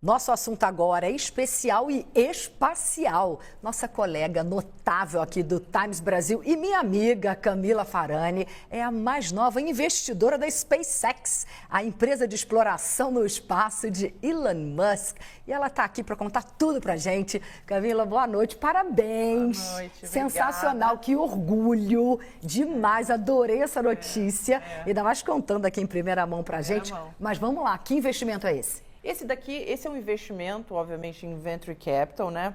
Nosso assunto agora é especial e espacial. Nossa colega notável aqui do Times Brasil e minha amiga Camila Farani é a mais nova investidora da SpaceX, a empresa de exploração no espaço de Elon Musk. E ela está aqui para contar tudo para a gente. Camila, boa noite, parabéns. Boa noite, sensacional, que orgulho, demais, adorei essa notícia. Ainda mais contando aqui em primeira mão para a gente. Mas vamos lá, que investimento é esse? Esse é um investimento, obviamente, em Venture Capital, né?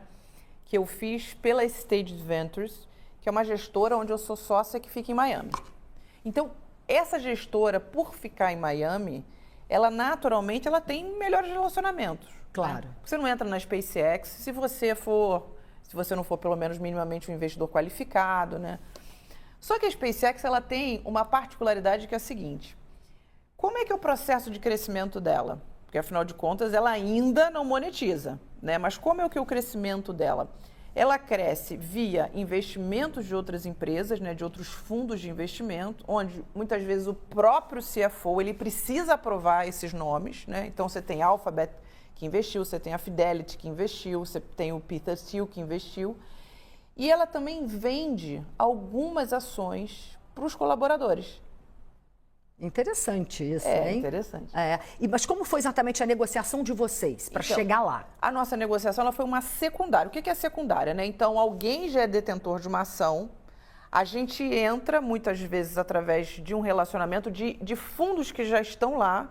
Que eu fiz pela Stage Ventures, que é uma gestora onde eu sou sócia que fica em Miami. Então, essa gestora, por ficar em Miami, ela naturalmente tem melhores relacionamentos. Claro. Né? Você não entra na SpaceX se você não for pelo menos minimamente um investidor qualificado, né? Só que a SpaceX ela tem uma particularidade que é a seguinte: como é que é o processo de crescimento dela? Porque, afinal de contas, ela ainda não monetiza, né? Mas como é o crescimento dela? Ela cresce via investimentos de outras empresas, né? De outros fundos de investimento, onde muitas vezes o próprio CFO ele precisa aprovar esses nomes, né? Então, você tem a Alphabet que investiu, você tem a Fidelity que investiu, você tem o Peter Thiel que investiu. E ela também vende algumas ações para os colaboradores. Interessante isso, hein? Interessante. Mas como foi exatamente a negociação de vocês para chegar lá? A nossa negociação ela foi uma secundária. O que é secundária, né? Então, alguém já é detentor de uma ação, a gente entra, muitas vezes, através de um relacionamento de fundos que já estão lá,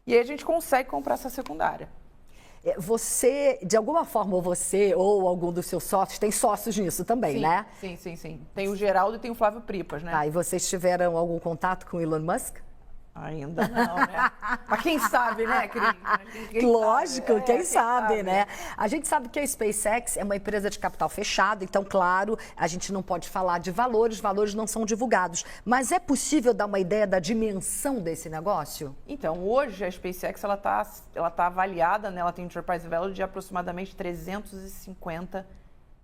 e aí a gente consegue comprar essa secundária. Você, de alguma forma, você ou algum dos seus sócios, tem sócios nisso também, né? Sim. Tem o Geraldo e tem o Flávio Pripas, né? E vocês tiveram algum contato com o Elon Musk? Ainda não, né? Mas quem sabe, né, Cris? Lógico, quem sabe, né? A gente sabe que a SpaceX é uma empresa de capital fechado, então, claro, a gente não pode falar de valores não são divulgados. Mas é possível dar uma ideia da dimensão desse negócio? Então, hoje a SpaceX ela tá avaliada, né? Ela tem um enterprise value de aproximadamente 350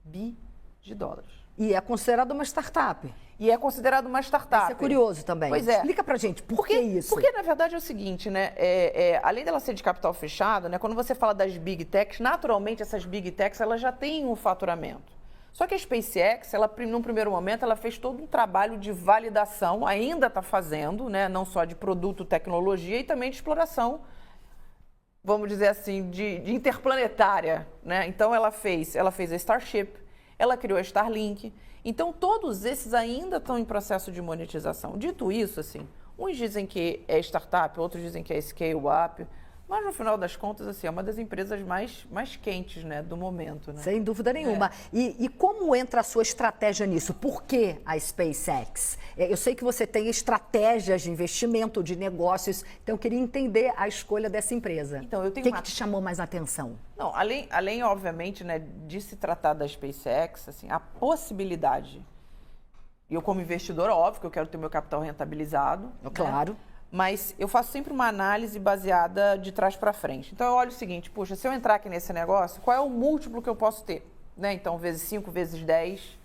bi de dólares. E é considerada uma startup. E é considerado uma startup. Isso é curioso também. Pois é. Explica pra gente, por que isso? Porque, na verdade, é o seguinte, né? Além dela ser de capital fechado, né? Quando você fala das Big Techs, naturalmente essas Big Techs, elas já têm um faturamento. Só que a SpaceX, num primeiro momento, ela fez todo um trabalho de validação, ainda está fazendo, né? Não só de produto, tecnologia, e também de exploração, vamos dizer assim, de interplanetária, né? Então, ela fez a Starship, ela criou a Starlink. Então, todos esses ainda estão em processo de monetização. Dito isso, assim, uns dizem que é startup, outros dizem que é scale-up, mas, no final das contas, assim, é uma das empresas mais quentes, né, do momento. Né? Sem dúvida nenhuma. E como entra a sua estratégia nisso? Por que a SpaceX? Eu sei que você tem estratégias de investimento, de negócios, então eu queria entender a escolha dessa empresa. Então, eu tenho que te chamou mais a atenção? Não, além, obviamente, né, de se tratar da SpaceX, assim, a possibilidade, e eu como investidor, óbvio que eu quero ter meu capital rentabilizado. Claro. Né? Mas eu faço sempre uma análise baseada de trás para frente. Então, eu olho o seguinte, puxa, se eu entrar aqui nesse negócio, qual é o múltiplo que eu posso ter? Né? Então, vezes 5, vezes 10.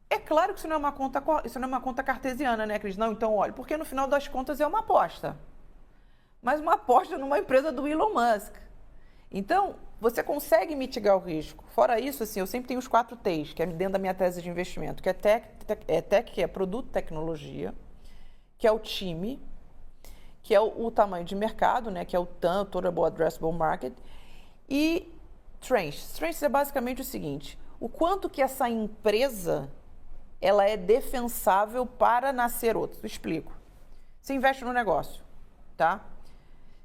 É claro que isso não é uma conta cartesiana, né, Cris? Não, então, olha, porque no final das contas é uma aposta. Mas uma aposta numa empresa do Elon Musk. Então, você consegue mitigar o risco. Fora isso, assim, eu sempre tenho os 4 T's, que é dentro da minha tese de investimento, que é tech, que é produto, tecnologia, que é o time, que é o tamanho de mercado, né, que é o TAM, Total Addressable Market, e Strengths. Strengths é basicamente o seguinte: o quanto que essa empresa ela é defensável para nascer outra. Eu explico. Você investe no negócio, tá?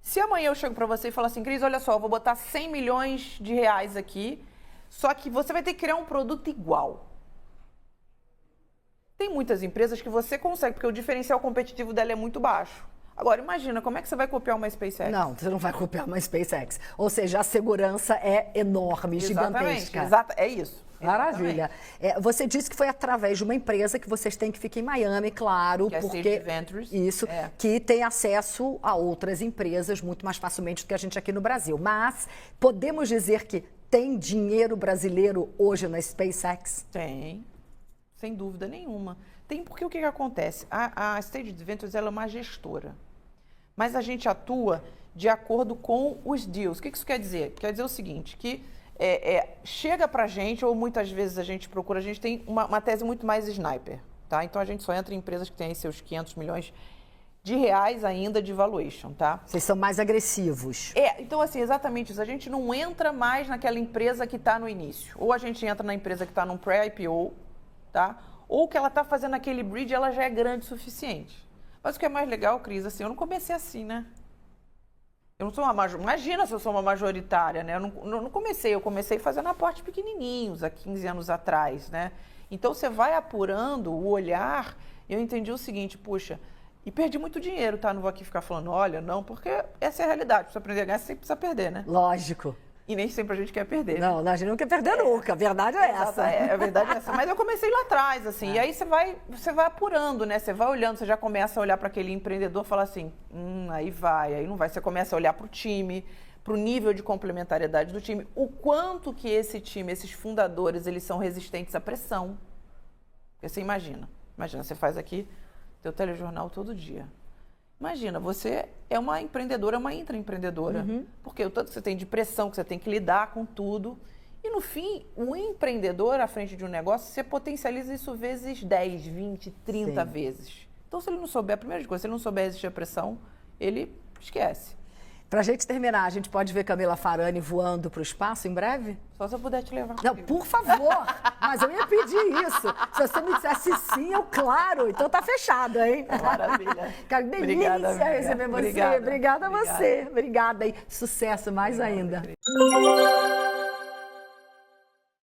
Se amanhã eu chego para você e falo assim, Cris, olha só, eu vou botar 100 milhões de reais aqui, só que você vai ter que criar um produto igual. Tem muitas empresas que você consegue, porque o diferencial competitivo dela é muito baixo. Agora, imagina, como é que você vai copiar uma SpaceX? Não, você não vai copiar uma SpaceX. Ou seja, a segurança é enorme, gigantesca. Exato, é isso. Maravilha. Você disse que foi através de uma empresa que vocês têm que ficar em Miami, claro, que porque é a Stage Ventures. Isso, que tem acesso a outras empresas muito mais facilmente do que a gente aqui no Brasil. Mas podemos dizer que tem dinheiro brasileiro hoje na SpaceX? Tem, sem dúvida nenhuma. Tem porque o que acontece? A Stage Ventures ela é uma gestora. Mas a gente atua de acordo com os deals. O que isso quer dizer? Quer dizer o seguinte, que chega pra gente, ou muitas vezes a gente procura, a gente tem uma tese muito mais sniper, tá? Então a gente só entra em empresas que têm aí seus 500 milhões de reais ainda de valuation, tá? Vocês são mais agressivos. Então assim, exatamente isso. A gente não entra mais naquela empresa que está no início. Ou a gente entra na empresa que está num pré-IPO, tá? Ou que ela está fazendo aquele bridge, ela já é grande o suficiente. Mas o que é mais legal, Cris, assim, eu não comecei assim, né? Eu não sou uma imagina se eu sou uma majoritária, né? Eu não comecei, eu comecei fazendo aportes pequenininhos, há 15 anos atrás, né? Então, você vai apurando o olhar, e eu entendi o seguinte, puxa, e perdi muito dinheiro, tá? Não vou aqui ficar falando, olha, não, porque essa é a realidade. Precisa aprender a ganhar, você sempre precisa perder, né? Lógico. E nem sempre a gente quer perder. Não, a gente não quer perder nunca, a verdade é essa. A verdade é essa. Mas eu comecei lá atrás, assim, e aí você vai apurando, né? Você vai olhando, você já começa a olhar para aquele empreendedor e falar assim, aí não vai. Você começa a olhar para o time, para o nível de complementariedade do time, o quanto que esse time, esses fundadores, eles são resistentes à pressão. Porque você imagina, você faz aqui teu telejornal todo dia. Imagina, você é uma empreendedora, uma intraempreendedora. Porque o tanto que você tem de pressão, que você tem que lidar com tudo. E no fim, o empreendedor à frente de um negócio, você potencializa isso vezes 10, 20, 30 vezes. Então, se ele não souber, a primeira coisa, se ele não souber existir a pressão, ele esquece. Pra gente terminar, a gente pode ver Camila Farani voando pro espaço em breve? Só se eu puder te levar. Não, por favor. Mas eu ia pedir isso. Se você me dissesse sim, eu claro. Então tá fechado, hein? Maravilha. Que delícia receber você. Obrigada a você. Obrigada. E sucesso mais ainda.